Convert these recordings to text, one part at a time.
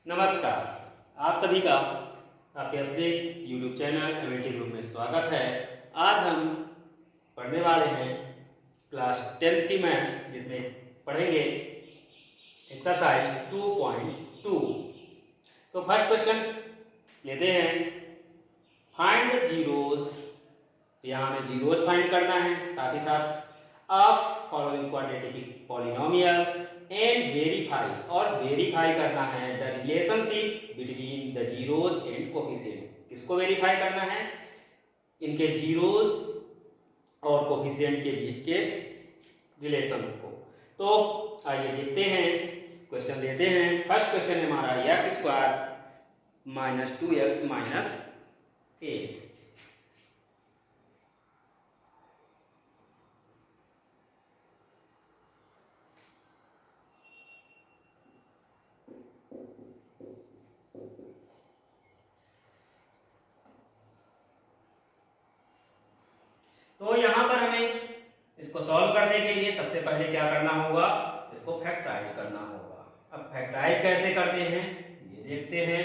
नमस्कार, आप सभी का आपके अपने YouTube चैनल एमएटी ग्रुप में स्वागत है। आज हम पढ़ने वाले हैं क्लास 10th की मैथ, जिसमें पढ़ेंगे एक्सरसाइज 2.2। तो फर्स्ट क्वेश्चन लेते हैं, फाइंड द जीरोज। यहाँ हमें जीरोज फाइंड करना है, साथ ही साथ of following quadratic polynomials and verify, और वेरीफाई करना है the relationship between the zeros and coefficient. किसको वेरीफाई करना है? इनके जीरोज और कोफिशिएंट के बीच के रिलेशन को। तो आइए देखते हैं, क्वेश्चन लेते हैं। फर्स्ट क्वेश्चन है हमारा x square minus 2x minus 8। तो यहाँ पर हमें इसको सॉल्व करने के लिए सबसे पहले क्या करना होगा? इसको फैक्टराइज करना होगा। अब फैक्टराइज कैसे करते हैं ये देखते हैं।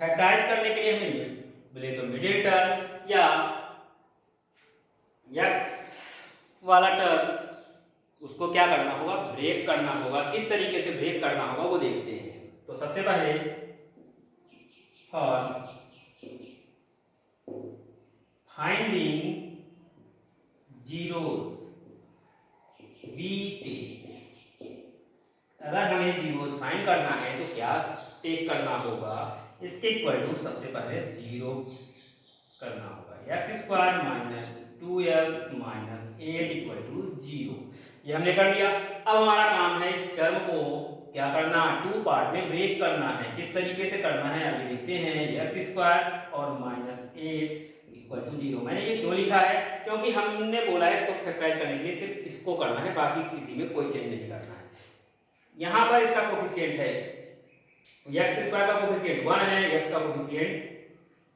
फैक्टराइज करने के लिए हमें बोले तो मिडिल टर्म या x वाला टर्म, उसको क्या करना होगा? ब्रेक करना होगा। किस तरीके से ब्रेक करना होगा वो देखते हैं। तो सबसे पहले for finding zeros we take, अगर हमें जीरोज फाइंड करना है तो क्या टेक करना होगा? इसके इक्वल टू सबसे पहले जीरो करना होगा। X square minus 2x minus 8 equal to zero. ये हमने कर दिया। अब हमारा काम है इस टर्म को क्या करना? टू पार्ट में ब्रेक करना है। किस तरीके से करना है आगे देखते हैं। एक्स स्क्वायर और माइनस 8 इक्वल टू जीरो। मैंने ये क्यों लिखा है? क्योंकि हमने बोला है इसको फैक्टराइज करने के लिए सिर्फ इसको करना है, बाकी किसी में कोई चेंज नहीं करना है। यहाँ पर इसका कोफिशिएंट है एक्स स्क्वायर का कोफिशिएंट 1 है, एक्स का कोफिशिएंट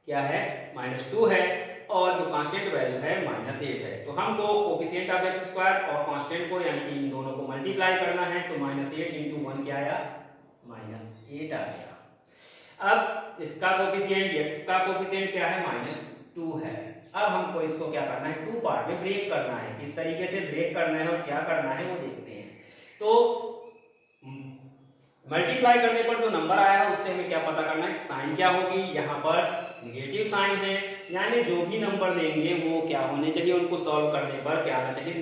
क्या है? -2 है, और जो कांस्टेंट वैल्यू है -8 है। तो हमको कोफिशिएंट ऑफ एक्स स्क्वायर और कांस्टेंट को यानी कि इन दोनों को मल्टीप्लाई करना है। तो -8 × 1 क्या आया? -8 आ गया। अब इसका कोफिशिएंट एक्स का कोफिशिएंट क्या है? -2 है। अब हमको इसको क्या करना है? टू पार्ट में ब्रेक करना है। किस तरीके से ब्रेक करना है और क्या करना है वो देखते हैं। तो मल्टीप्लाई करने पर जो नंबर आया है उससे हमें क्या पता करना है? साइन क्या होगी? यहाँ पर निगेटिव साइन है, यानी जो भी नंबर देंगे वो क्या होने चाहिए? उनको सॉल्व करने पर क्या आना चाहिए?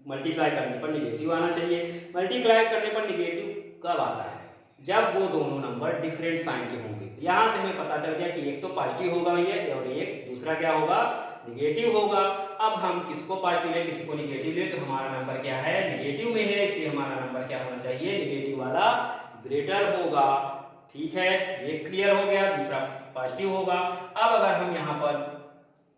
मल्टीप्लाई करने पर निगेटिव आना चाहिए। मल्टीप्लाई करने पर निगेटिव कब आता है? जब वो दोनों नंबर डिफरेंट साइन के होंगे। यहाँ से हमें पता चल गया कि एक तो पॉजिटिव होगा भैया, और एक दूसरा क्या होगा? निगेटिव होगा। अब हम किसको पॉजिटिव ले, किसी को निगेटिव ले, तो हमारा नंबर क्या है? निगेटिव में है, इसलिए हमारा नंबर क्या होना चाहिए? निगेटिव वाला ग्रेटर होगा। ठीक है, एक क्लियर हो गया, दूसरा पॉजिटिव होगा। अब अगर हम यहाँ पर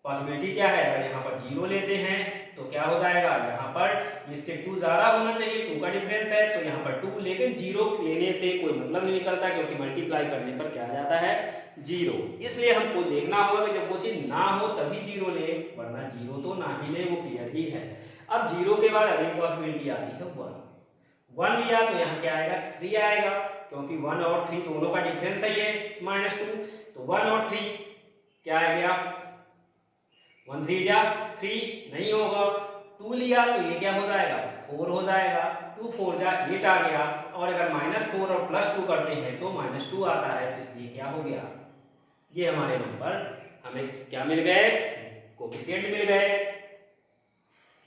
पॉसिबिलिटी क्या है? अगर यहाँ पर जीरो लेते हैं तो क्या हो जाएगा? यहाँ पर इससे 2 ज्यादा होना चाहिए, 2 का डिफरेंस है, तो यहाँ पर 2, लेकिन जीरो लेने से कोई मतलब नहीं निकलता, क्योंकि मल्टीप्लाई करने पर क्या आ जाता है? जीरो। इसलिए हमको देखना होगा कि जब वो चीज ना हो तभी जीरो ले, वरना जीरो तो ना ही ले, वो क्लियर ही है। अब जीरो के बाद अगली पॉसिबिलिटी आती है 1 लिया तो यहाँ क्या आएगा? 3 आएगा, क्योंकि 1 और 3 दोनों का डिफरेंस है ये -2। तो 1 और 3 क्या आ गया? 1 3 जा 3 नहीं होगा। 2 लिया तो ये क्या हो जाएगा? 4 हो जाएगा। 2 4 जा 8 आ गया, और अगर -4 और +2 करते हैं तो -2 आता है, तो इसलिए क्या हो गया? ये हमारे नंबर हमें क्या मिल गए? कोफिशिएंट मिल गए।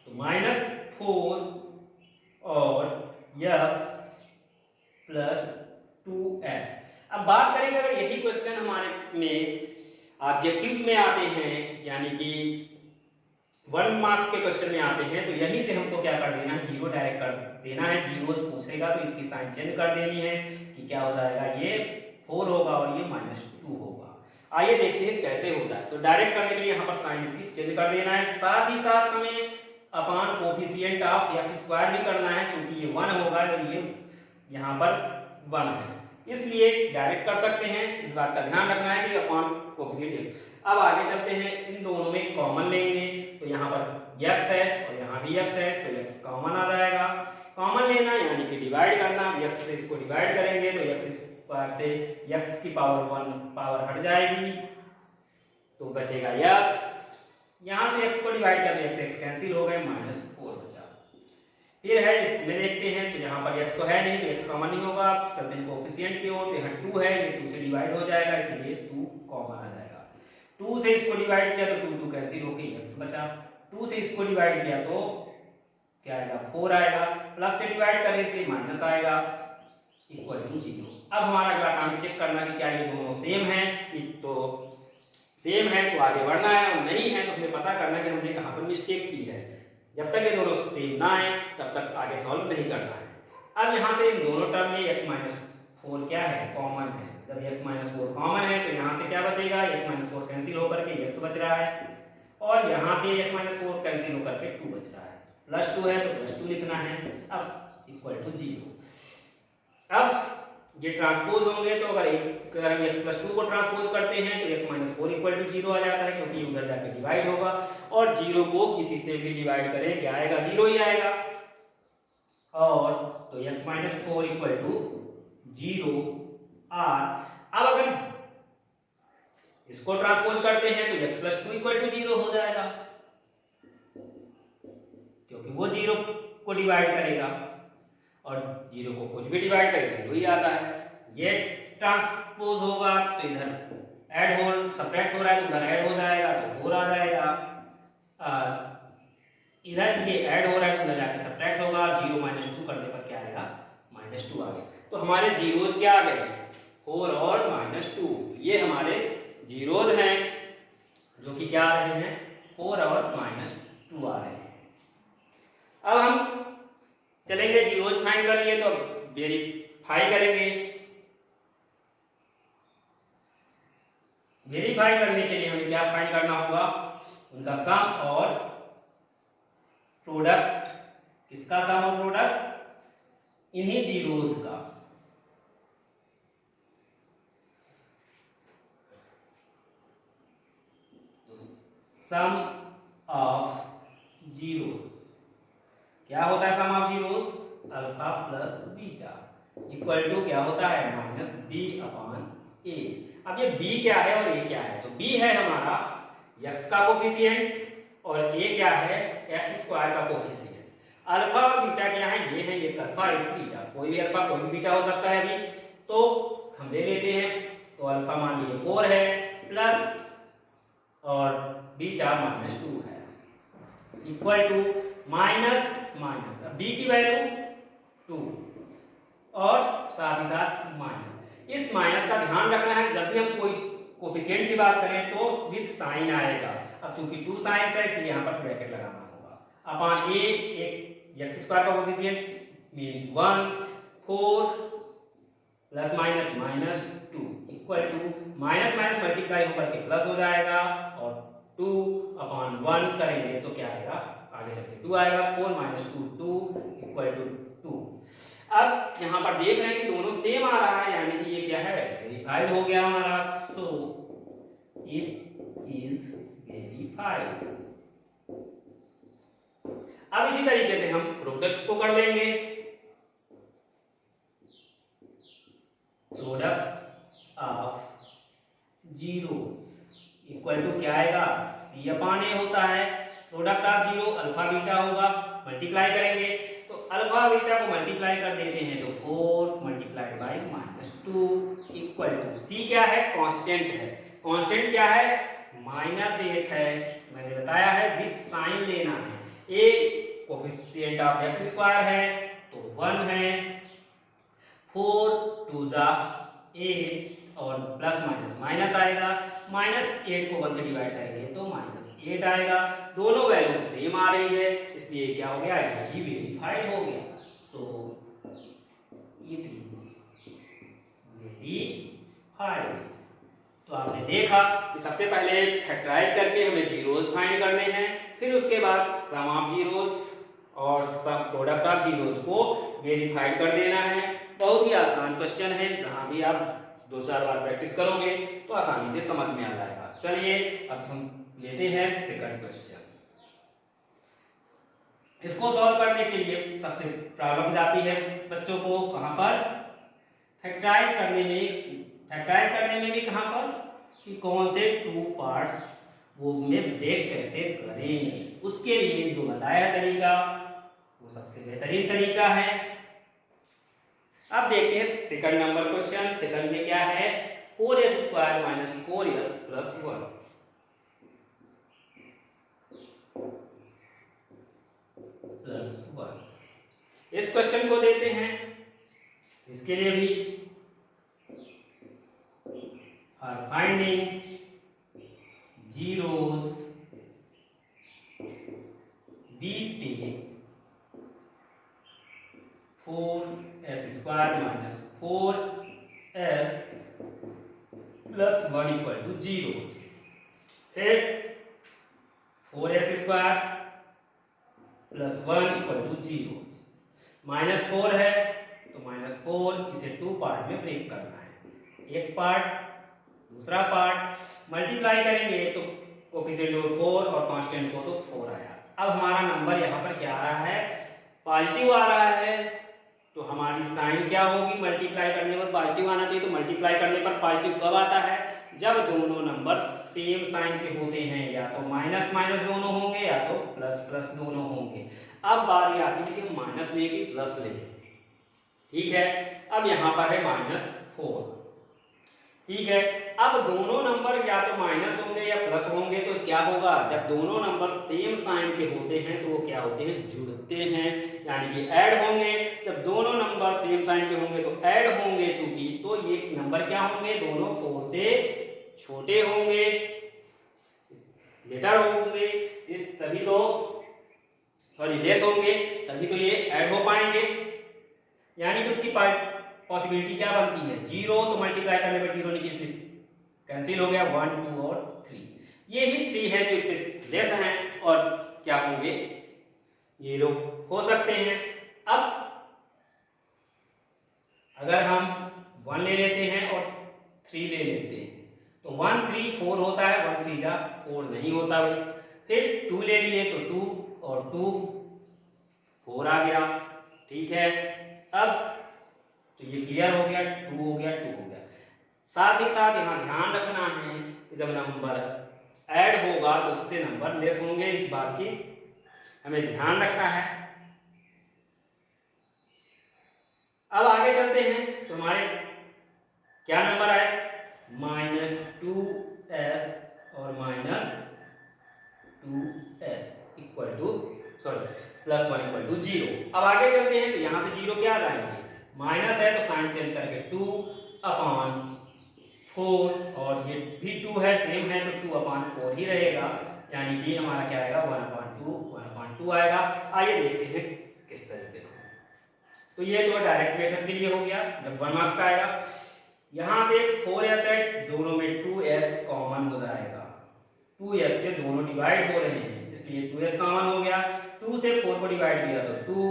तो -4 और x + 2x। अब बात करेंगे, अगर यही क्वेश्चन हमारे में ऑब्जेक्टिव्स में आते हैं, यानी कि 1 मार्क्स के क्वेश्चन में आते हैं, तो यहीं से हमको क्या कर देना है? जीरो डायरेक्ट कर देना है। जीरो पूछेगा तो इसकी साइन चेंज कर देनी है कि क्या हो जाएगा? ये 4 होगा और ये -2 होगा। आइए देखते हैं कैसे होता है। तो डायरेक्ट करने के लिए यहाँ पर साइन इसकी चेंज कर देना है। साथ ही साथ हमें upon coefficient of x square भी करना है, क्योंकि ये 1 होगा और ये यहाँ पर 1 है, इसलिए डायरेक्ट कर सकते हैं। इस बात का ध्यान रखना है कि अपॉन कोफिशिएंट। अब आगे चलते हैं, इन दोनों में कॉमन लेंगे, तो यहाँ पर x है और यहाँ भी x है, तो x कॉमन आ जाएगा। कॉमन लेना यानी कि डिवाइड करना, x से इसको डिवाइड करेंगे तो x स्क्वायर से x की पावर 1 पावर हट जाएगी तो बचेगा x, यहाँ से x को डिवाइड कर दिया, x कैंसिल हो गए, -4 बचा। फिर है इसमें देखते हैं तो यहाँ पर x तो है नहीं तो x कॉमन नहीं होगा, चलते हैं कोएफिशिएंट की ओर, तो यहाँ 2 है, ये 2 से डिवाइड हो जाएगा इसलिए 2 कॉमन आ जाएगा। 2 से इसको डिवाइड किया तो 2 कैंसिल होके x बचा, 2 से इसको डिवाइड किया तो क्या आएगा 4 आएगा, प्लस से डिवाइड करें इसलिए माइनस आएगा, इक्वल टू 0। अब हमारा अगला काम चेक करना कि क्या ये दोनों सेम है, तो सेम है तो आगे बढ़ना है और नहीं है तो हमें पता करना है कि हमने कहाँ पर मिस्टेक की है। जब तक ये दोनों सेम ना आए तब तक आगे सॉल्व नहीं करना है। अब यहाँ से इन दोनों टर्म में x-4 क्या है कॉमन है, जब x-4 कॉमन है तो यहाँ से क्या बचेगा, x-4 कैंसिल होकर के x बच रहा है और यहाँ से x-4 कैंसिल होकर के 2 बच रहा है, +2 है तो +2 लिखना है, अब इक्वल टू 0। अब ये ट्रांसपोज होंगे तो अगर हम x+2 को ट्रांसपोज करते हैं तो x-4 इक्वल टू 0 आ जाता है क्योंकि ये उधर जाके डिवाइड होगा और 0 को किसी से भी डिवाइड करें क्या आएगा 0 ही आएगा, और तो x-4 इक्वल टू 0 r। अब अगर इसको ट्रांसपोज करते हैं तो x+2 इक्वल टू 0 हो जाएगा क्योंकि वो 0 को डिवाइड करेगा और 0 को कुछ भी डिवाइड करे 0 ही आता है। ये ट्रांसपोज होगा तो इधर ऐड हो सब्ट्रैक्ट हो रहा है तो उधर ऐड हो जाएगा तो 4 आ जाएगा, इधर ये ऐड हो रहा है तो उधर जाके सब्ट्रैक्ट होगा, 0 - 2 करने पर क्या आएगा -2 आ गया। तो हमारे जीरोज क्या आ गए 4 और -2, ये हमारे जीरोज हैं जो कि क्या आ रहे हैं 4 और -2 आ रहे हैं। अब हम चलेंगे जीरोज फाइंड कर लिए तो वेरीफाई करेंगे। वेरीफाई करने के लिए हमें क्या फाइंड करना होगा, उनका सम और प्रोडक्ट। किसका सम और प्रोडक्ट, इन्हीं जीरोज का। सम ऑफ जीरोज क्या होता है, sum of zeros alpha plus beta equal to क्या होता है -b/a। अब ये b क्या है और a क्या है, तो b है हमारा x का कोफिशिएंट और a क्या है x स्क्वायर का कोफिशिएंट। अल्फा और बीटा क्या है, ये है एक अल्फा एक बीटा, कोई भी अल्फा कोई भी बीटा हो सकता है अभी, तो हम ले लेते हैं। तो अल्फा मान लीजिए 4 है प्लस और बीटा -2 है इक्वल टू माइनस b की वैल्यू 2 और साथ ही साथ माइनस। इस माइनस का ध्यान रखना है, जब भी हम कोई कोफिशिएंट की बात करें तो विद साइन आएगा। अब चूंकि 2 साइंस है इसलिए यहाँ पर ब्रैकेट लगाना होगा। अपॉन a एक x स्क्वायर का coefficient means 1 4 plus minus -2 equal to minus multiply होकर के प्लस हो जाएगा और 2/1 करेंगे तो क्या आएगा, आगे चल के 2 आएगा, 4 - 2 इक्वल टू 2। अब यहाँ पर देख रहे हैं कि दोनों सेम आ रहा है, यानी कि ये क्या है वेरीफाइड हो गया हमारा, सो इट इज वेरीफाइड। अब इसी तरीके से हम प्रोडक्ट को कर लेंगे। Product of zeros equal to क्या आएगा c/a होता है। Product of zero alpha beta होगा, मल्टीप्लाई करेंगे तो अल्फा बीटा को मल्टीप्लाई कर देते हैं तो 4 multiplied by -2 equal to c क्या है कांस्टेंट है। कांस्टेंट क्या है -8 है, मैंने बताया है विद साइन लेना है। a coefficient of x square है तो 1 है, 4 2 जा 8 और प्लस माइनस आएगा, -8 को 1 से डिवाइड करेंगे तो -8 आएगा। दोनों वैल्यू सेम आ रही है इसलिए क्या हो गया, ये भी वेरीफाइड हो गया। सो इट इज वेरीफाइड। तो आपने देखा कि सबसे पहले फैक्टराइज करके हमें जीरोज फाइंड करने हैं, फिर उसके बाद सम ऑफ जीरोज और सम प्रोडक्ट ऑफ जीरोज को वेरीफाइड कर देना है। बहुत ही आसान क्वेश्चन है, जहां भी आप 2-4 बार प्रैक्टिस करोगे तो आसानी से समझ में आ जाएगा। चलिए अब हम लेते हैं सेकंड क्वेश्चन। इसको सॉल्व करने के लिए सबसे प्रॉब्लम जाती है बच्चों को कहां पर, फैक्टराइज करने में भी कहाँ पर कि कौन से टू पार्ट्स वो में ब्रेक कैसे करें, उसके लिए जो बताया तरीका वो सबसे बेहतरीन तरीका है। अब देखते हैं सेकंड नंबर क्वेश्चन। सेकंड में क्या है, 4s square minus 4s plus 1 plus 1। इस क्वेश्चन को देते हैं, इसके लिए भी for finding zeros we take 4s square minus 4s plus 1 equal to 0। फिर 4s square plus 1 equal to 0, minus 4 है तो माइनस 4, इसे 2 पार्ट में ब्रेक करना है। एक पार्ट दूसरा पार्ट मल्टीप्लाई करेंगे तो कोफिशिएंट को 4 और कांस्टेंट को तो 4 आया। अब हमारा नंबर यहाँ पर क्या आ रहा है, पॉजिटिव आ रहा है, तो हमारी साइन क्या होगी, मल्टीप्लाई करने पर पॉजिटिव आना चाहिए। तो मल्टीप्लाई करने पर पॉजिटिव कब आता है, जब दोनों नंबर सेम साइन के होते हैं, या तो माइनस माइनस दोनों होंगे या तो प्लस प्लस दोनों होंगे। अब बारी आती है कि माइनस ले कि प्लस ले, ठीक है। अब यहाँ पर है -4, ठीक है। अब दोनों नंबर या तो माइनस होंगे या प्लस होंगे, तो क्या होगा, जब दोनों नंबर सेम साइन के होते हैं तो वो क्या होते हैं, जुड़ते हैं, यानी कि ऐड होंगे। जब दोनों नंबर सेम साइन के होंगे तो ऐड होंगे, चूंकि तो ये नंबर क्या होंगे, दोनों 4 से छोटे होंगे, लेटर होंगे, इस तभी तो सॉरी लेस होंगे, तभी तो ये ऐड हो पाएंगे। यानी कि उसकी पॉसिबिलिटी क्या बनती है, 0, तो मल्टीप्लाई करने पर 0 नीचे कैंसिल हो गया, 1 2 और 3। ये ही 3 है जो इससे लेस हैं, और क्या होंगे, ये लोग हो सकते हैं। अब अगर हम 1 ले लेते हैं और 3 ले लेते हैं तो 1 3 4 होता है, 1 3 जा 4 नहीं होता भाई। फिर 2 ले लिए तो 2 और 2 4 आ गया, ठीक है। अब तो ये क्लियर हो गया, 2 हो गया, 2 हो गया। साथ ही साथ यहाँ ध्यान रखना है कि जब नंबर ऐड होगा तो उससे नंबर लेस होंगे, इस बात की हमें ध्यान रखना है। अब आगे चलते हैं तो हमारे क्या नंबर आए, -2s और -2s equal to +1 equal to 0। अब आगे चलते हैं तो यहाँ से 0 क्या आ जाएंगे, माइनस है तो साइन चेंज करके 2/4, और ये भी 2 है, सेम है, तो 2/4 ही रहेगा, यानी कि हमारा क्या आएगा, 1/2 आएगा। आइए देखते हैं किस तरीके से। तो ये तो डायरेक्ट मेथड के लिए हो गया, जब 1 मार्क्स का आएगा। यहाँ से 4s है, दोनों में 2s कॉमन हो जाएगा, 2s से दोनों डिवाइड हो रहे हैं, इसलिए 2s कॉमन हो गया। 2 से 4 को डिवाइड किया तो 2,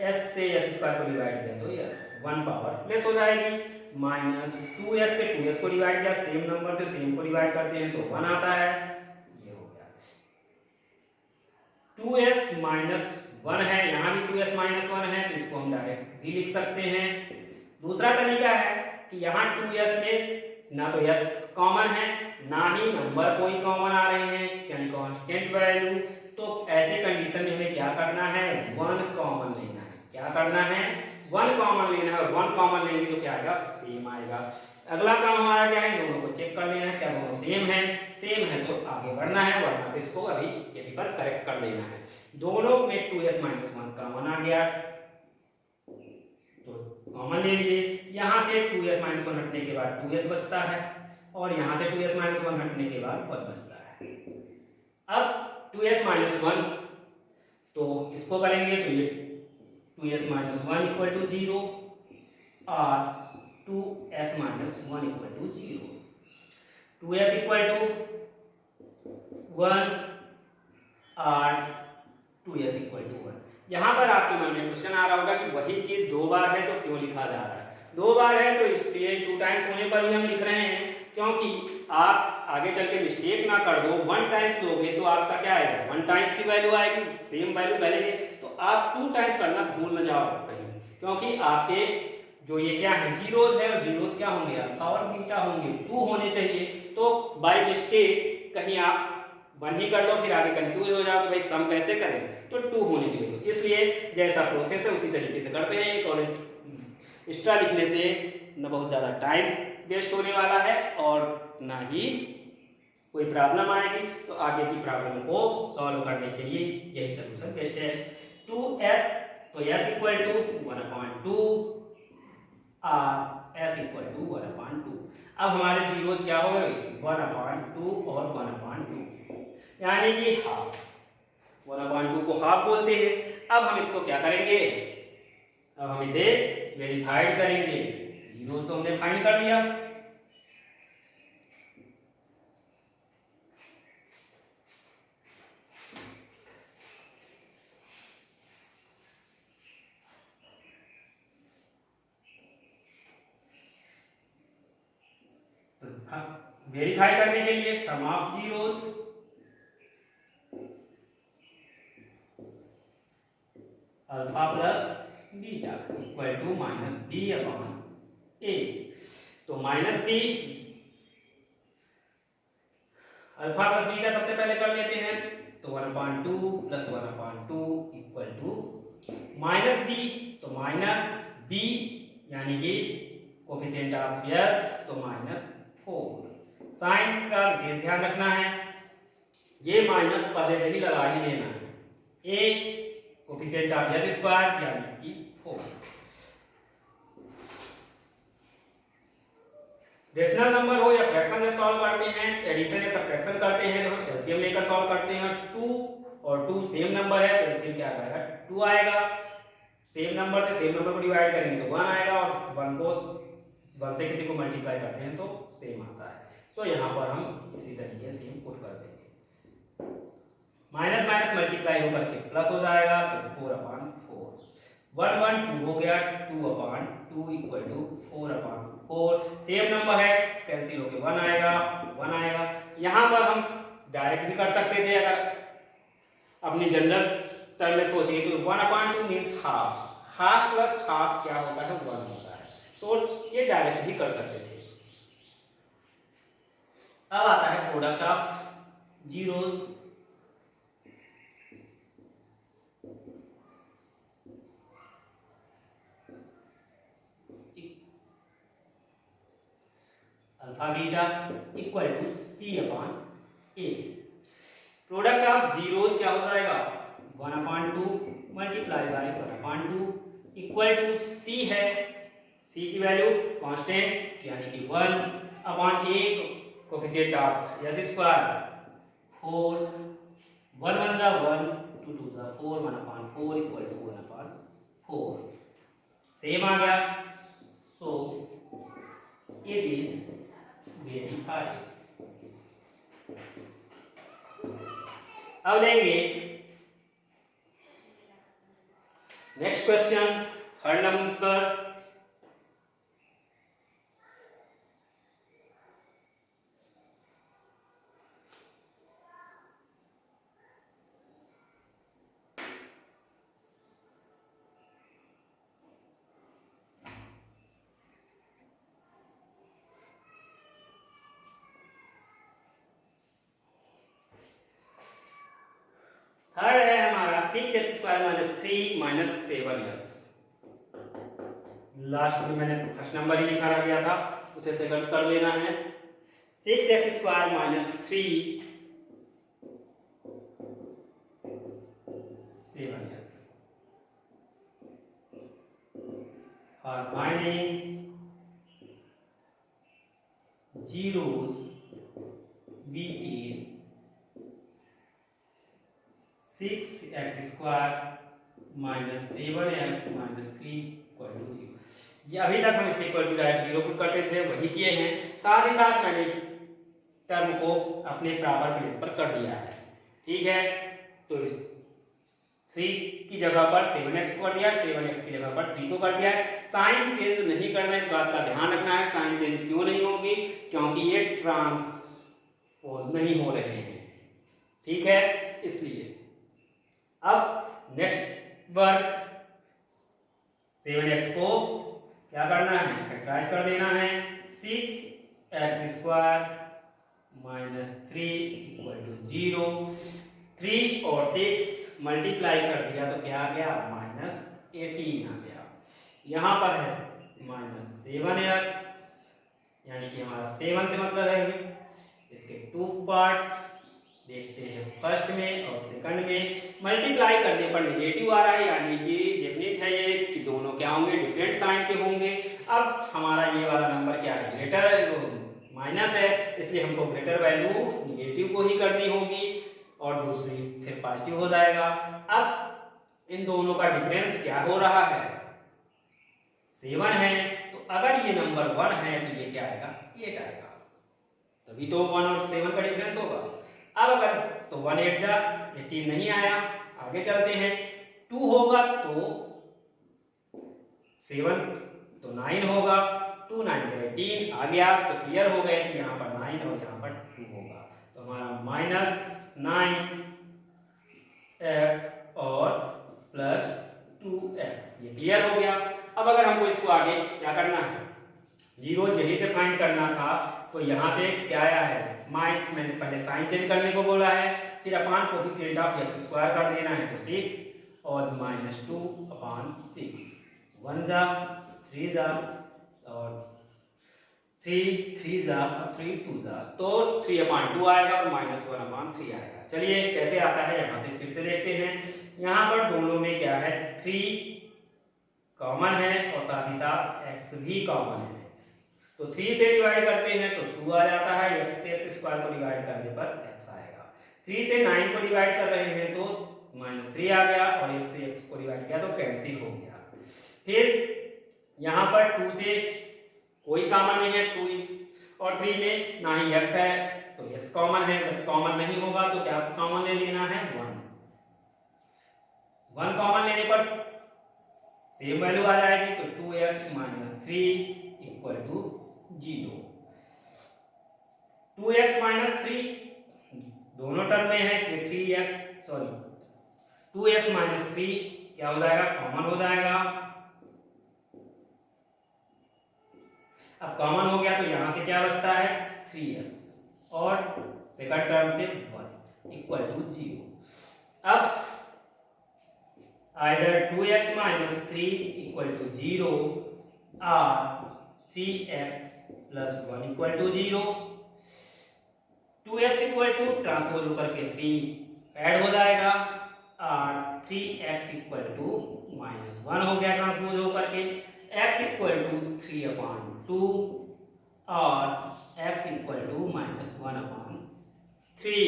s से s स्क्वायर को डिवाइड किया तो s, 1 पावर लेस हो जाएगी। -2s से 2s को डिवाइड किया, सेम नंबर से सेम को डिवाइड करते हैं तो 1 आता है, ये हो गया। 2s -1 है, यहाँ भी 2s -1 है, तो इसको हम डायरेक्ट भी लिख सकते हैं। दूसरा तरीका है कि यहाँ 2s में ना तो s कॉमन है, ना ही नंबर कोई कॉमन आ रहे हैं, यानी कांस्टेंट वैल्यू। तो ऐसे कंडीशन में हमें क्या करना है, 1 कॉमन लेना है। क्या करना है, 1 कॉमन लेना है, और 1 कॉमन लेंगे तो क्या आएगा, सेम आएगा। अगला काम हमारा क्या है, दोनों को चेक कर लेना है, क्या दोनों सेम है, सेम है तो आगे बढ़ना है, वरना तो इसको अभी यहीं पर करेक्ट कर देना है। दोनों में 2s -1 कॉमन आ गया तो कॉमन ले लिए। यहाँ से 2s -1 हटने के बाद 2s बचता है, और यहाँ से 2s -1 हटने के बाद 1 बचता है। अब 2s -1 तो इसको करेंगे तो ये 2s -1 इक्वल टू 0 और 2s -1 equal to 0, 2s equal to 1 और 2s इक्वल टू 1। यहाँ पर आपके मन में क्वेश्चन आ रहा होगा कि वही चीज 2 बार है तो क्यों लिखा जा रहा है। 2 बार है तो इसलिए 2 टाइम्स होने पर भी हम लिख रहे हैं, क्योंकि आप आगे चल के मिस्टेक ना कर दो। 1 टाइम्स दोगे तो आपका क्या आएगा, 1 टाइम्स की वैल्यू आएगी, सेम वैल्यू पहले, तो आप 2 टाइम्स करना भूल न जाओ कहीं, क्योंकि आपके जो ये क्या है जीरोज है, और जीरोज क्या होंगे अल्फा और बीटा होंगे, 2 होने चाहिए। तो बाय मिस्टेक कहीं आप 1 ही कर लो, फिर आगे कंफ्यूज हो जाओ कि भाई सम कैसे करें, तो 2 होने के लिए। तो इसलिए जैसा प्रोसेस है उसी तरीके से करते हैं। एक और एक्स्ट्रा लिखने से न बहुत ज़्यादा टाइम वेस्ट होने वाला है और ना ही कोई प्रॉब्लम आएगी। तो आगे की प्रॉब्लम को सॉल्व करने के लिए यही सलूशन बेस्ट है। 2s, तो s इक्वल टू 1/2 और s इक्वल टू 1/2। अब हमारे जीरोस क्या हो गए 1/2 और 1/2, यानी कि हाफ। 1/2 को हाफ बोलते हैं। अब हम इसको क्या करेंगे, अब हम इसे वेरीफाइड करेंगे। जीरोस तो हमने फाइंड कर लिया, वेरीफाई करने के लिए sum of zeros alpha plus beta equal to minus B upon A. तो minus B alpha plus beta सबसे पहले कर लेते हैं। तो 1/2 plus 1/2 equal to minus B, तो माइनस बी यानी कि कोफिशिएंट ऑफ यस, तो -4। साइन का विशेष ध्यान रखना है, ये माइनस पहले से ही लगा ही देना है। ए कोफिशिएंट ऑफ यस स्क्वायर यानी कि 4। रेशनल नंबर हो या फ्रैक्शन जब सॉल्व करते हैं, एडिशन या सब्ट्रैक्शन करते हैं, तो हम एलसीएम लेकर सॉल्व करते हैं। 2 और 2 सेम नंबर है तो एलसीएम क्या आएगा 2 आएगा। सेम नंबर से सेम नंबर को डिवाइड करेंगे तो 1 आएगा, और 1 को 1 से किसी को मल्टीप्लाई करते हैं तो सेम आता है। तो यहाँ पर हम इसी तरीके से पुट कर देंगे, माइनस माइनस मल्टीप्लाई होकर के प्लस हो जाएगा, तो 4/4। 1 1 2 हो गया, 2/2 इक्वल टू 4/4। सेम नंबर है, कैंसिल होके 1 आएगा, 1 आएगा। यहाँ पर हम डायरेक्ट भी कर सकते थे, अगर अपनी जनरल टर्म में सोचिए तो 1/2 means half, half plus half क्या होता है 1 होता है, तो ये डायरेक्ट भी कर सकते थे। अब आता है product of zeros. Alpha beta equal to C upon A. Product of zeros क्या हो जाएगा 1/2 multiply by 1/2 equal to C है, सी की वैल्यू कांस्टेंट यानी कि 1 upon A coefficient of x square 4, 1 1 जा 1, 2 2 जा 4, 1/4 इक्वल टू 1/4 सेम आ गया। सो इट इज वेरीफाइड। अब लेंगे next question, third number. Third है हमारा 6x² -3 -7x। लास्ट में मैंने फर्स्ट नंबर ही लिखा रह गया था, उसे सेकंड कर लेना है। 6x² -3 7x for finding zeros between 6x² -7x -3 equal to 0। ये अभी तक हम इसके इक्वल टू डायरेक्ट 0 पुट करते थे, वही किए हैं। साथ ही साथ मैंने टर्म को अपने प्रॉपर प्लेस पर कर दिया है, ठीक है। तो इस 3 की जगह पर 7x को कर दिया, 7x की जगह पर 3 को कर दिया है। साइन चेंज नहीं करना है, इस बात का ध्यान रखना है। साइन चेंज क्यों नहीं होगी, क्योंकि ये ट्रांसपोज नहीं हो रहे हैं, ठीक है, इसलिए। अब नेक्स्ट वर्क 7x को क्या करना है, फैक्टराइज कर देना है। 6x² minus 3 equal to 0। 3 और 6 मल्टीप्लाई कर दिया तो क्या आ गया, -18 आ गया। यहाँ पर है -7x, यानी कि हमारा 7 से मतलब है। इसके 2 पार्ट्स देखते हैं, फर्स्ट में और सेकंड में। मल्टीप्लाई करने पर नेगेटिव आ रहा है, यानी कि डेफिनेट है ये कि दोनों क्या होंगे, डिफरेंट साइन के होंगे। अब हमारा ये वाला नंबर क्या है, ग्रेटर है, माइनस है, इसलिए हमको ग्रेटर वैल्यू नेगेटिव को ही करनी होगी और दूसरी फिर पॉजिटिव हो जाएगा। अब इन दोनों का डिफरेंस क्या हो रहा है, 7 है, तो अगर ये नंबर 1 है तो ये क्या आएगा, 8 आएगा, तभी तो 1 और 7 का डिफरेंस होगा। अब अगर तो 1 8 जा 18 नहीं आया, आगे चलते हैं। 2 होगा तो 7 तो 9 होगा, 2 9 18 आ गया, तो क्लियर हो गया कि यहाँ पर 9 और यहाँ पर 2 होगा। तो हमारा -9x और +2x ये क्लियर हो गया। अब अगर हमको इसको आगे क्या करना है, जीरोज यहीं से फाइंड करना था, तो यहाँ से क्या आया है, माइनस, मैंने पहले साइन चेंज करने को बोला है, फिर अपान कोफिशिएंट ऑफ x² कर देना है, तो 6 और -2/6, 1 जा 3 जा और 3 3 जा और 3 2 जा, तो 3/2 आएगा और -1/3 आएगा। चलिए कैसे आता है यहाँ से फिर से देखते हैं। यहाँ पर दोनों में क्या है, 3 कॉमन है और साथ ही साथ x भी कॉमन है, तो 3 से डिवाइड करते हैं तो 2 आ जाता है, x से x² को डिवाइड करने पर x आएगा। 3 से 9 को डिवाइड कर रहे हैं तो -3 आ गया और x से x को डिवाइड किया तो कैंसिल हो गया। फिर यहाँ पर 2 से कोई कॉमन नहीं है, 2 और 3 में ना ही x है तो x कॉमन है, जब कॉमन नहीं होगा तो क्या कॉमन ले लेना है, 1 कॉमन लेने पर सेम वैल्यू आ जाएगी, तो 2x - 3 इक्वल टू 0। 2x - 3 दोनों टर्म में है, इसलिए 2x - 3 क्या हो जाएगा, कॉमन हो जाएगा। अब कॉमन हो गया तो यहां से क्या बचता है, 3x और सेकंड टर्म से 1 इक्वल टू 0। अब either 2x - 3 equal to 0 or 3x + 1 equal to 0। 2x equal to transpose होकर के 3 ऐड हो जाएगा और 3x equal to -1 हो गया ट्रांसपोज होकर के, x equal to 3/2 और x equal to -1/3।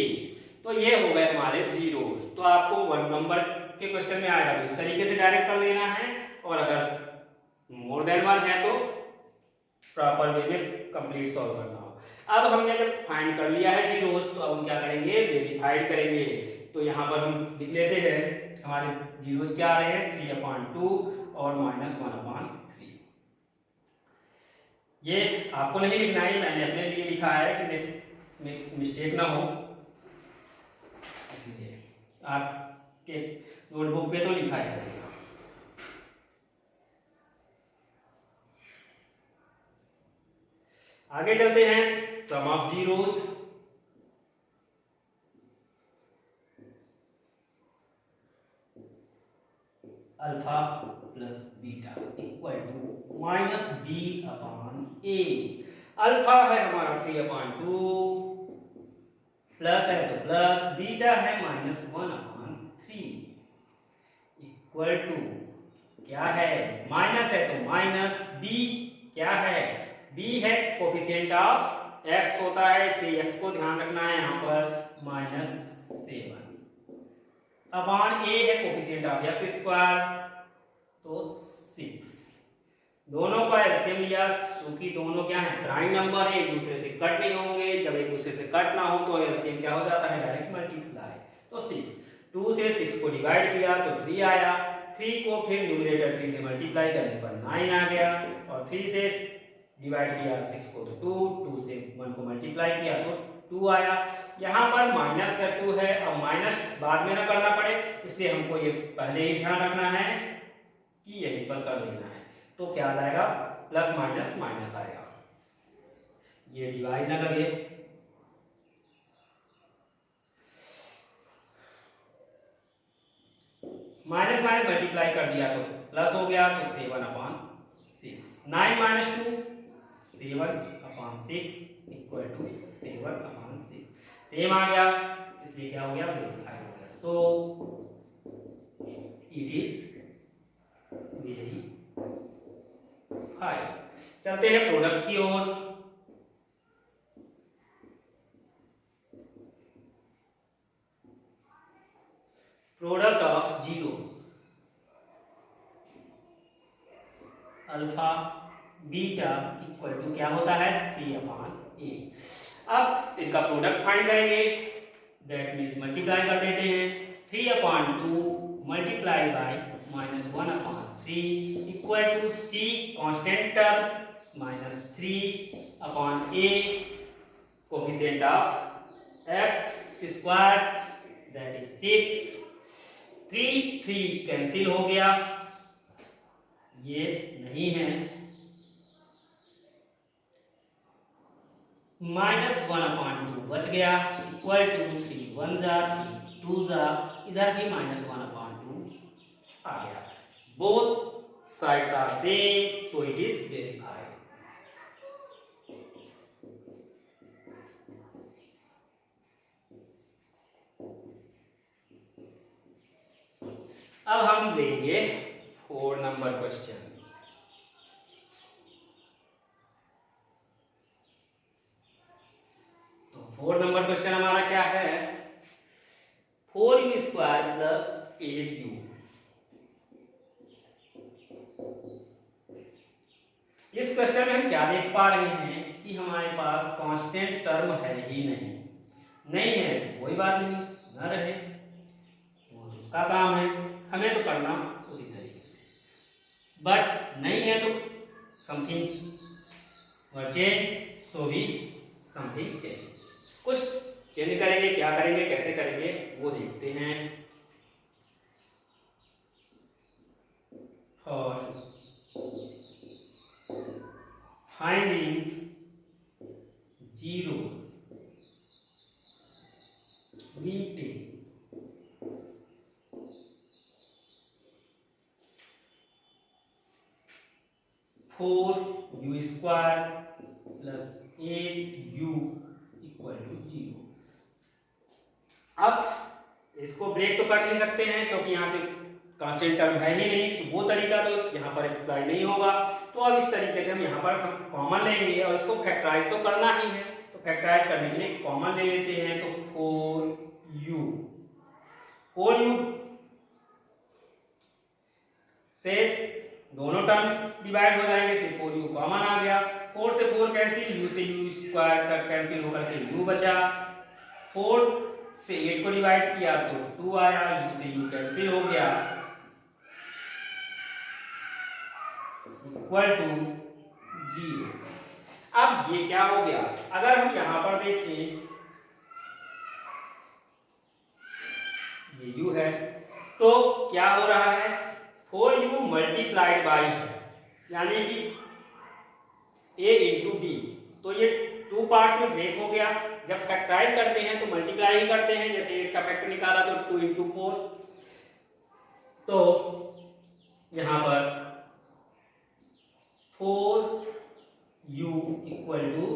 तो ये हो गए हमारे जीरोस। तो आपको 1 नंबर के क्वेश्चन में आएगा तो इस तरीके से डायरेक्ट कर लेना है, और अगर मोर देन 1 है तो प्रॉपर वे में कंप्लीट सॉल्व करना हो। अब हमने जब फाइंड कर लिया है जीरोस, तो अब हम क्या करेंगे, वेरीफाइड करेंगे। तो यहाँ पर हम लिख लेते हैं हमारे जीरोस क्या आ रहे हैं, 3/2 और -1/3। ये आपको नहीं लिखना है, मैंने अपने लिए लिखा है कि मिस्टेक ना हो, इसलिए आपके नोटबुक पे तो लिखा है। आगे चलते हैं, sum of zeros. Alpha plus beta equal to -b/a। Alpha है हमारा 3/2, प्लस है तो प्लस, बीटा है -1/3 इक्वल टू क्या है, माइनस है तो माइनस, बी क्या है, बी है कोफिशिएंट ऑफ x होता है, इसलिए x को ध्यान रखना है यहाँ पर -7 अपॉन a है कोफिशिएंट ऑफ x² तो 6। दोनों का एलसीएम लिया, क्योंकि दोनों क्या है, प्राइम नंबर है, एक दूसरे से कट नहीं होंगे। जब एक दूसरे से कट ना हो तो एलसीएम क्या हो जाता है, डायरेक्ट मल्टीप्लाई। तो 6, 2 से 6 को डिवाइड किया तो 3 आया, 3 को फिर न्यूमरेटर 3 से मल्टीप्लाई करने पर 9 आ गया, और 3 से डिवाइड किया 6 को तो 2 से 1 को मल्टीप्लाई किया तो 2 आया। यहाँ पर -2 है, अब माइनस बाद में ना करना पड़े, इसलिए हमको ये पहले ही ध्यान रखना है कि यहीं पर कर लेना है। तो क्या आ जाएगा, प्लस माइनस माइनस आएगा, ये डिवाइड ना लगे। माइनस माइनस मल्टीप्लाई कर दिया तो प्लस हो गया, तो 7/6। 9 - 2 7/6 इक्वल टू 7/6। सेम आ गया, इसलिए क्या हो गया, वेरीफाई हो गया। तो इट इज वेरीफाई। चलते हैं प्रोडक्ट की ओर। Product of zeros, alpha beta equal to क्या होता है, C/A। अब इनका प्रोडक्ट फाइंड करेंगे, दैट मीन्स मल्टीप्लाई कर देते हैं। 3/2 multiply by -1/3 equal to C constant term -3/A coefficient of x square that is 6। 3 cancel हो गया, ये नहीं है, -1/2 बच गया इक्वल टू 3 1 जा 3 2 जा, इधर भी -1/2 आ गया। Both sides are same, so it is verified. अब हम लेंगे 4 नंबर क्वेश्चन। तो 4 नंबर क्वेश्चन हमारा क्या है, 4u² प्लस 8u। इस क्वेश्चन में हम क्या देख पा रहे हैं कि हमारे पास कांस्टेंट टर्म है ही नहीं। नहीं है कोई बात नहीं, न रहे वो उसका काम है, हमें तो करना उसी तरीके से। बट नहीं है तो समथिंग वर चेंज, सो भी समथिंग चेंज। कुछ चेंज करेंगे, क्या करेंगे, कैसे करेंगे वो देखते हैं। और finding zeros we take 4u² plus 8u equal to 0। अब इसको ब्रेक तो कर नहीं सकते हैं क्योंकि यहाँ से कांस्टेंट टर्म है ही नहीं, तो वो तरीका तो यहाँ पर अप्लाई नहीं होगा। तो अब इस तरीके से हम यहाँ पर कॉमन लेंगे और इसको फैक्टराइज तो करना ही है, तो फैक्टराइज करने के लिए कॉमन ले लेते हैं। तो 4u से दोनों टर्म्स डिवाइड हो जाएंगे, इसलिए 4u कॉमन आ गया। 4 से 4 कैंसिल, u से u² का कैंसिल होकर के u बचा। 4 से 8 को डिवाइड किया तो 2 आया, u से u कैंसिल हो गया इक्वल टू 0। अब ये क्या हो गया, अगर हम यहां पर देखें ये u है, तो क्या हो रहा है, 4u मल्टीप्लाइड बाई है, यानी कि a इंटू b। तो ये 2 पार्ट्स में ब्रेक हो गया। जब फैक्टराइज करते हैं तो मल्टीप्लाई ही करते हैं, जैसे 8 का फैक्टर निकाला तो 2 इंटू 4। तो यहां पर 4u इक्वल टू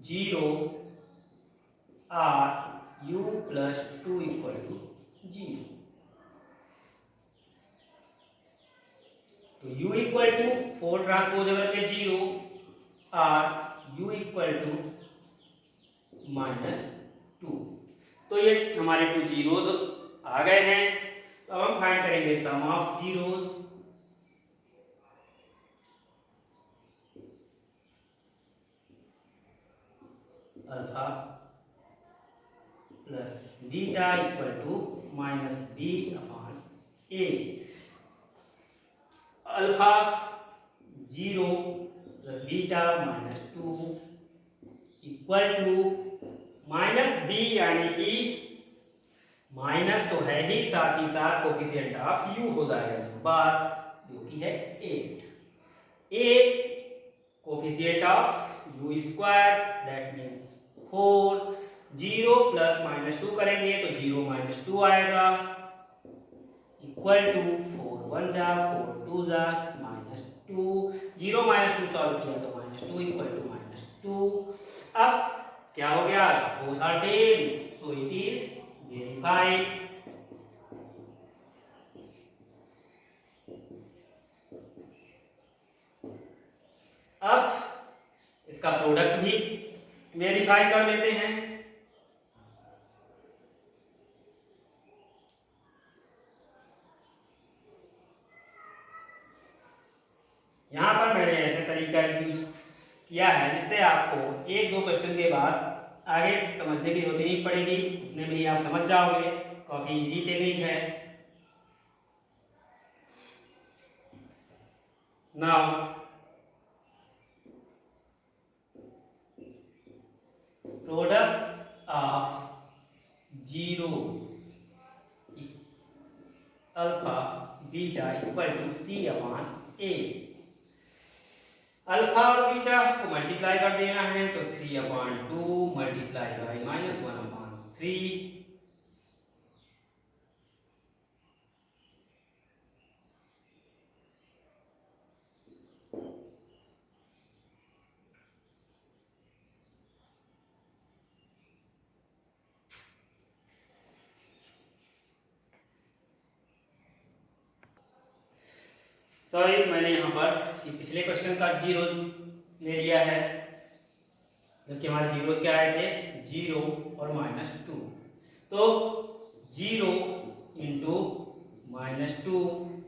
0 और u प्लस 2 इक्वल टू 0। तो u इक्वल टू 4 ट्रांसपोज अगर के 0 और u इक्वल टू -2। तो ये हमारे 2 जीरोज आ गए हैं। तो अब हम फाइंड करेंगे sum of zeros. Alpha plus beta equal to -b/a। Alpha 0 plus beta -2 equal to -b, यानी कि माइनस तो है ही, साथ ही साथ कोफिशिएंट ऑफ u हो जाएगा इस बार, जो कि है 8। a coefficient of u square that means 4, 0 plus minus 2 करेंगे तो 0 माइनस 2 आएगा इक्वल टू 4 1 जा 4 2 जा -2, 0 माइनस 2 सॉल्व किया तो -2 इक्वल टू -2। अब क्या हो गया, both are same so it is verified. अब इसका प्रोडक्ट भी वेरीफाई कर लेते हैं। यहां पर मैंने ऐसे तरीका यूज किया है जिससे आपको एक दो क्वेश्चन के बाद आगे समझने की जरूरत नहीं पड़ेगी, उतने में ही आप समझ जाओगे। काफी इजी टेक्निक है। Now product of zeros alpha beta equal to C upon a. Alpha और बीटा को मल्टीप्लाई कर देना है तो 3/2 मल्टीप्लाई बाई -1/3। सॉरी मैंने यहाँ पर पिछले क्वेश्चन का जीरो ले लिया है, जबकि हमारे जीरोस क्या आए थे 0 और -2। तो 0 इंटू -2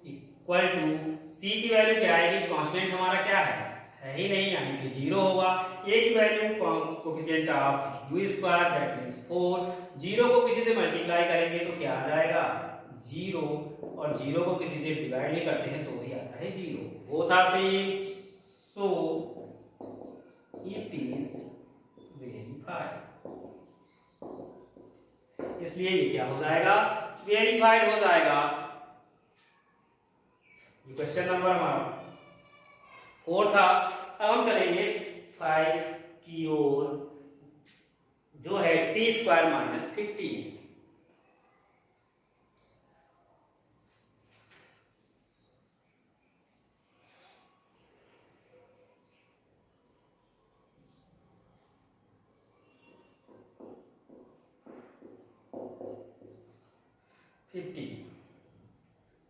इक्वल टू सी की वैल्यू क्या आएगी, कांस्टेंट हमारा क्या है ही नहीं, यानी कि 0 होगा। ए की value coefficient of u square that means 4। 0 को किसी से मल्टीप्लाई करेंगे तो क्या आ जाएगा 0, और 0 को किसी से डिवाइड नहीं करते हैं तो भी आता है 0। Both are same so it is verified. इसलिए ये क्या हो जाएगा, वेरीफाइड हो जाएगा। ये क्वेश्चन नंबर हमारा 4 था। अब हम चलेंगे 5 की ओर, जो है t स्क्वायर माइनस 15।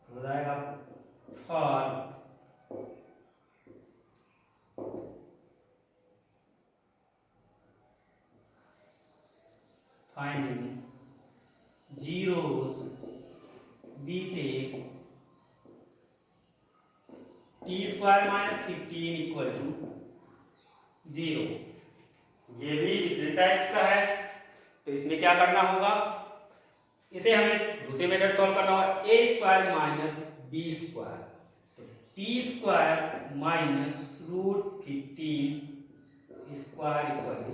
हो जाएगा for finding zeros we take t square minus 15 equal to 0। ये भी डिफरेंट टाइप्स का है, तो इसमें क्या करना होगा, इसे हमें दूसरे मेथड सॉल्व करना होगा। A square minus B square, T square minus √15 square equal to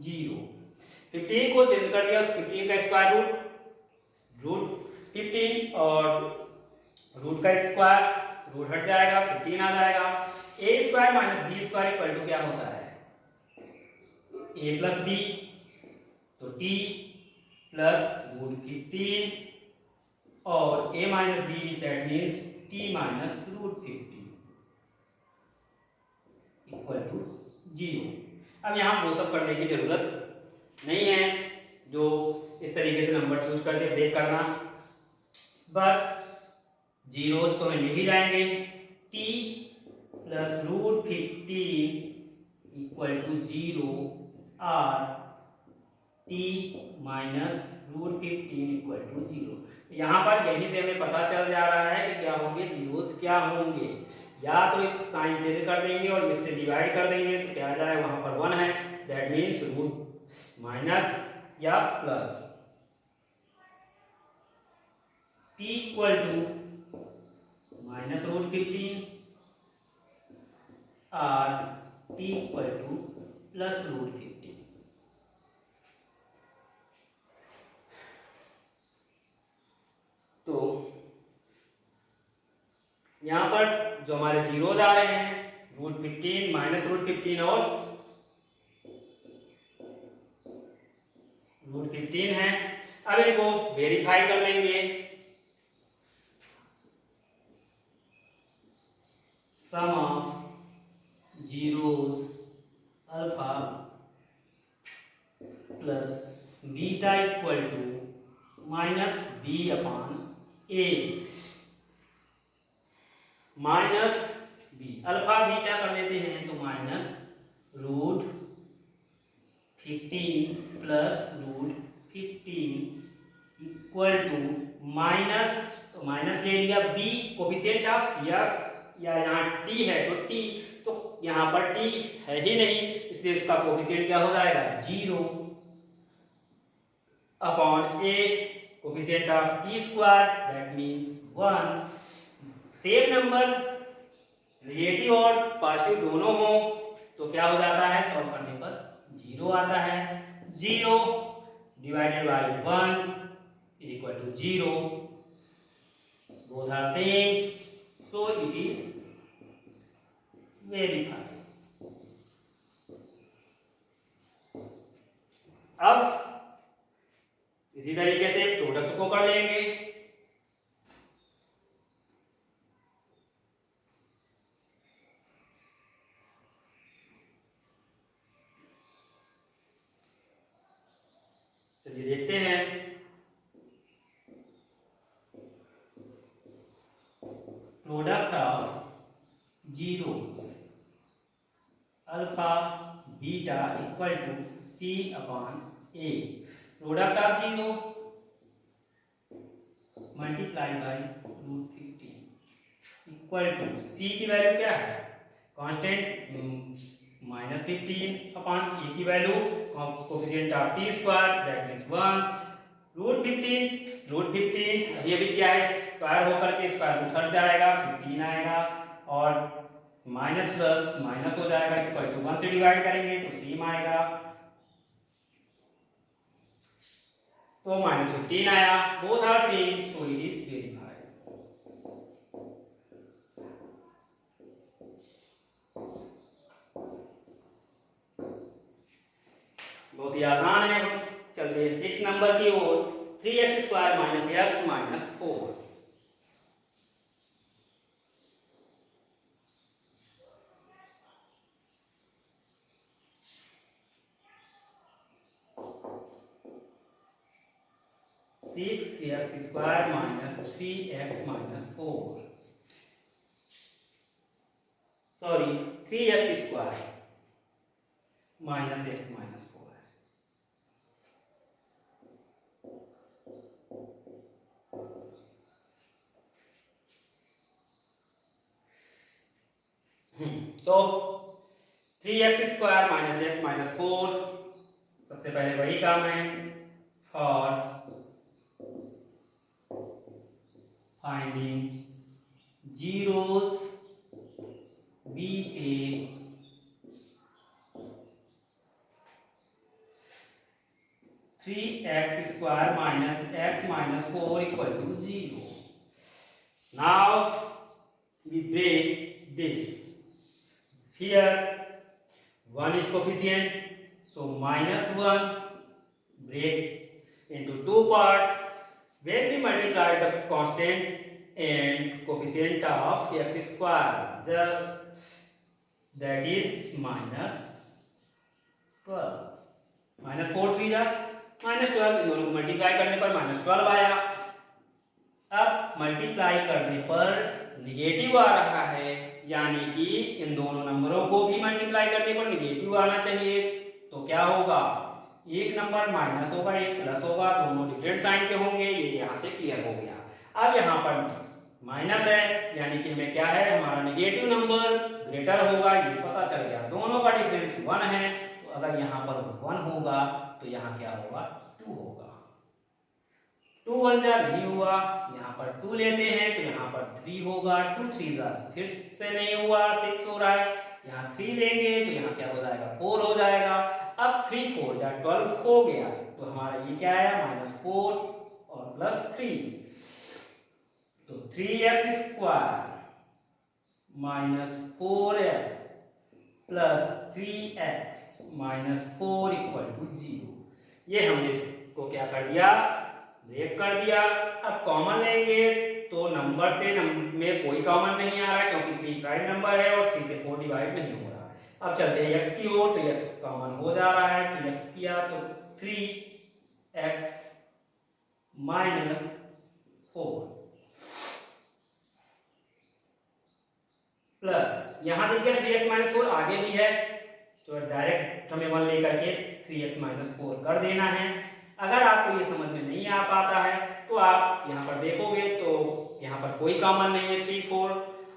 0। 15 को चेंज कर दिया, 15 का स्क्वायर √15 और रूट का स्क्वायर, रूट हट जाएगा 15 आ जाएगा। A square minus B square equal to क्या होता है ए प्लस बी, तो टी प्लस √15 और a minus B that means t minus √15 equal to 0। अब यहाँ वो सब करने की जरूरत नहीं है, जो इस तरीके से नंबर चूज करके ब्रेक करना, बट जीरोस को हम लिख ही जाएंगे t प्लस √15 इक्वल टू 0 और t माइनस √15 इक्वल टू 0। यहाँ पर यहीं से हमें पता चल जा रहा है कि क्या होंगे जीरोस, क्या होंगे, या तो इस साइन चेंज कर देंगे और इससे डिवाइड कर देंगे तो क्या आ जाए, वहां पर 1 है दैट मीन्स रूट माइनस या plus t equal to minus √15 और t इक्वल टू प्लस √15। तो यहाँ पर जो हमारे जीरोज आ रहे हैं √15 माइनस √15 और √15 है। अब इनको वेरीफाई कर लेंगे। Sum of zeros alpha plus beta equal to minus B upon A minus B. Alpha beta कर लेते हैं तो minus √15 plus √15 equal to minus ले लिया बी कोफिशिएंट ऑफ यक्स, या यहाँ टी है तो टी, तो यहाँ पर टी है ही नहीं इसलिए इसका कोफिशिएंट क्या हो जाएगा 0 upon A coefficient of T square that means 1। Same number negative और पॉजिटिव दोनों हो तो क्या हो जाता है, सॉल्व करने पर 0 आता है। 0 divided by 1 equal to 0, both are same, so it is verified। अब इसी तरीके से प्रोडक्ट को कर लेंगे। चलिए देखते हैं। Product of zeros alpha beta equal to C upon A. Product of zero multiply by √15 equal to C की वैल्यू क्या है, कांस्टेंट -15 अपॉन ए की value coefficient of T square that means 1। √15 अभी क्या है, स्क्वायर होकर के स्क्वायर रूट हट जाएगा, 15 आएगा और माइनस प्लस माइनस हो जाएगा, इक्वल टू 1 से डिवाइड करेंगे तो सेम आएगा, तो -15 आया। Both are same so it is verified. बहुत ही आसान है। हम चलते हैं 6 नंबर की ओर। 3x² - x - 4। (6x² - 3x - 4) sorry 3x² - x - 4। तो 3x² - x - 4 सबसे पहले वही काम है, for finding zeros we take 3x² - x - 4 equal to 0. Now we break this. Here 1 is coefficient, so -1 break into two parts. When we multiply the constant and coefficient of x², that is -12. -4 3 जा -12, इन दोनों को multiply करने पर -12 आया। अब multiply करने पर negative आ रहा है, यानी कि इन दोनों नंबरों को भी मल्टीप्लाई करने पर निगेटिव आना चाहिए, तो क्या होगा, एक नंबर माइनस होगा एक प्लस होगा, दोनों डिफरेंट साइन के होंगे, ये यहाँ से क्लियर हो गया। अब यहाँ पर माइनस है यानी कि हमें क्या है, हमारा निगेटिव नंबर ग्रेटर होगा, ये पता चल गया। दोनों का डिफरेंस 1 है, तो अगर यहाँ पर 1 होगा तो यहाँ क्या होगा 2 होगा। 2 1 जा नहीं हुआ, यहाँ पर 2 लेते हैं तो यहाँ पर 3 होगा, 2 3 जा फिर से नहीं हुआ, 6 हो रहा है, यहाँ 3 लेंगे तो यहाँ क्या हो जाएगा 4 हो जाएगा। अब 3 4 जा 12 हो गया, तो हमारा ये क्या आया -4 और +3, तो 3x² minus 4x plus 3x minus 4 equal to 0। ये हमने इसको क्या कर दिया, ब्रेक कर दिया। अब कॉमन लेंगे तो नंबर से में कोई कॉमन नहीं आ रहा है क्योंकि 3 प्राइम नंबर है और 3 से 4 डिवाइड नहीं हो रहा है। अब चलते हैं x की ओर, तो x कॉमन हो जा रहा है, तो x किया तो 3x माइनस 4 प्लस यहाँ देखिए 3x माइनस 4 आगे भी है तो डायरेक्ट हमें 1 लेकर के 3x माइनस 4 कर देना है। अगर आपको ये समझ में नहीं आ पाता है तो आप यहाँ पर देखोगे तो यहाँ पर कोई कॉमन नहीं है 3 4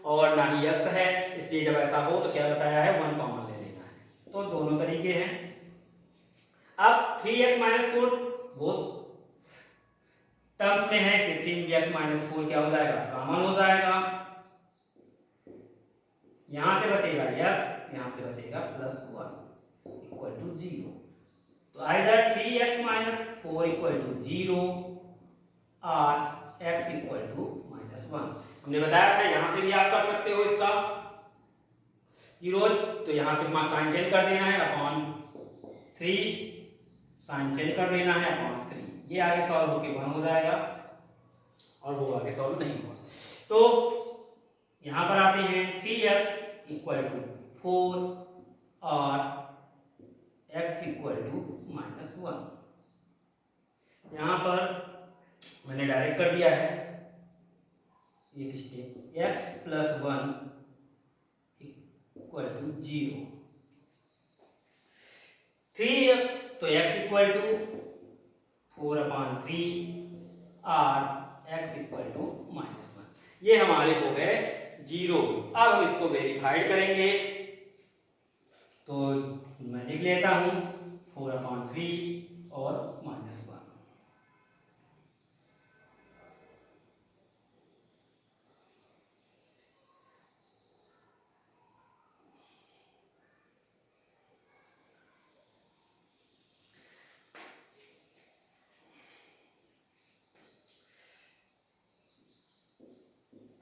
और ना ही x है, इसलिए जब ऐसा हो तो क्या बताया है 1 कॉमन ले लेना है। तो दोनों तरीके हैं। अब 3x माइनस 4 बोथ टर्म्स में है, इसलिए 3x माइनस 4 क्या हो जाएगा, कॉमन हो जाएगा। यहां से बचेगा x, यहां से बचेगा प्लस 1 इक्वल टू 0। तो either 3x minus 4 equal to 0 और x इक्वल टू माइनस 1। हमने बताया था यहां से भी आप कर सकते हो इसका जीरोज, तो यहां से साइन चेंज कर देना है अपॉन 3, साइन चेंज कर देना है अपॉन 3। ये आगे सॉल्व होके 1 हो जाएगा और वो आगे सॉल्व नहीं होगा। तो यहां पर आते हैं 3x इक्वल टू 4 और x इक्वल टू माइनस 1। यहां पर मैंने डायरेक्ट कर दिया है ये step, x plus 1 equal to 0। 3x तो x इक्वल टू 4/3 और x इक्वल टू माइनस 1। ये हमारे हो गए जीरो। अब हम इसको वेरीफाइड करेंगे, तो मैं लिख लेता हूं 4/3 और minus 1।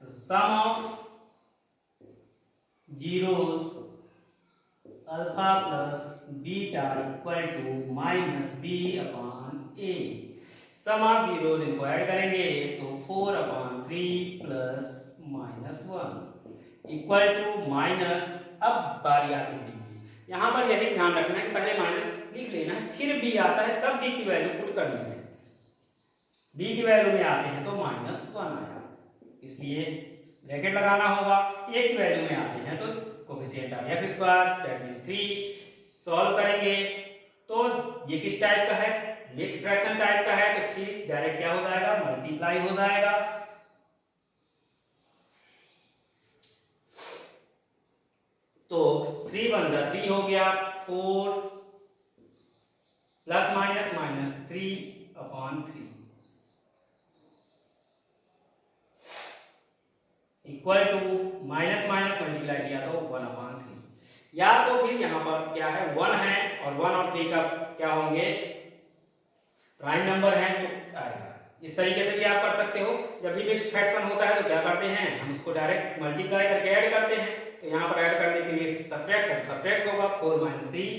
The sum of zeros alpha plus beta equal to minus b upon a। Sum of zeros इनको ऐड करेंगे तो 4/3 plus minus 1 equal to minus. अब बारी आती है b। यहाँ पर यही ध्यान रखना है कि पहले माइनस लिख लेना है, फिर b आता है तब b की वैल्यू पुट करनी है। b की वैल्यू में आते हैं तो -1 आया, इसलिए ब्रैकेट लगाना होगा। a की वैल्यू में आते हैं तो coefficient of x square that mean 3 solve करेंगे तो ये किस टाइप का है, मिक्स्ड फ्रैक्शन टाइप का है, तो 3 डायरेक्ट क्या हो जाएगा, मल्टीप्लाई हो जाएगा। तो 3 1 जा 3 हो गया, 4 plus minus minus 3/3 equal to minus minus multiply किया तो 1/3। या तो फिर यहाँ पर क्या है 1 है और 1 और 3 का क्या होंगे, प्राइम नंबर है तो आएगा। इस तरीके से भी आप कर सकते हो। जब भी मिक्स्ड फ्रैक्शन होता है तो क्या करते हैं, हम इसको डायरेक्ट मल्टीप्लाई करके ऐड करते हैं। तो यहाँ पर ऐड करने के लिए सब्ट्रैक्ट है, सब्ट्रैक्ट होगा 4 - 3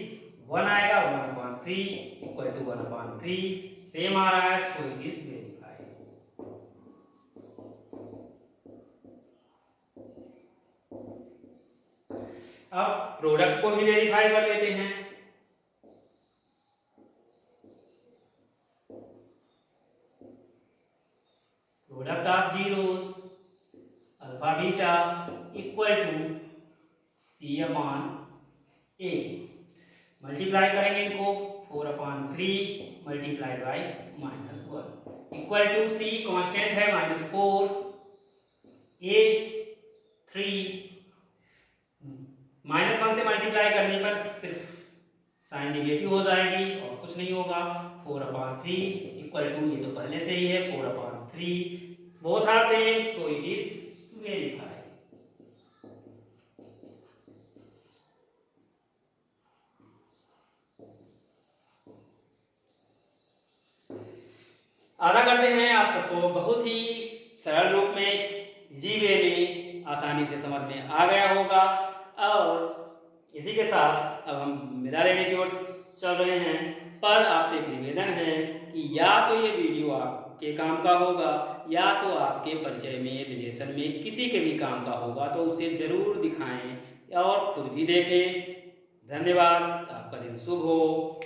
1 आएगा, 1/3 इक्वल टू 1/3 सेम आ रहा है, सो इट इज वेरीफाइड। अब प्रोडक्ट को भी वेरीफाई कर लेते हैं। Product of zeros alpha beta equal to c/a। Multiply करेंगे इनको 4/3 multiplied by -1 equal to c constant है -4 a 3 -1 से मल्टीप्लाई करने पर सिर्फ साइन निगेटिव हो जाएगी और कुछ नहीं होगा। 4/3 इक्वल टू, ये तो पहले से ही है 4/3 both are same, so it is verified. आशा करते हैं आप सबको बहुत ही सरल रूप में इजी वे में आसानी से समझ में आ गया होगा। और इसी के साथ अब हम विदा लेने की ओर चल रहे हैं, पर आपसे एक निवेदन है कि या तो ये वीडियो आपके काम का होगा या तो आपके परिचय में, रिलेशन में किसी के भी काम का होगा, तो उसे ज़रूर दिखाएं और खुद भी देखें। धन्यवाद, आपका दिन शुभ हो।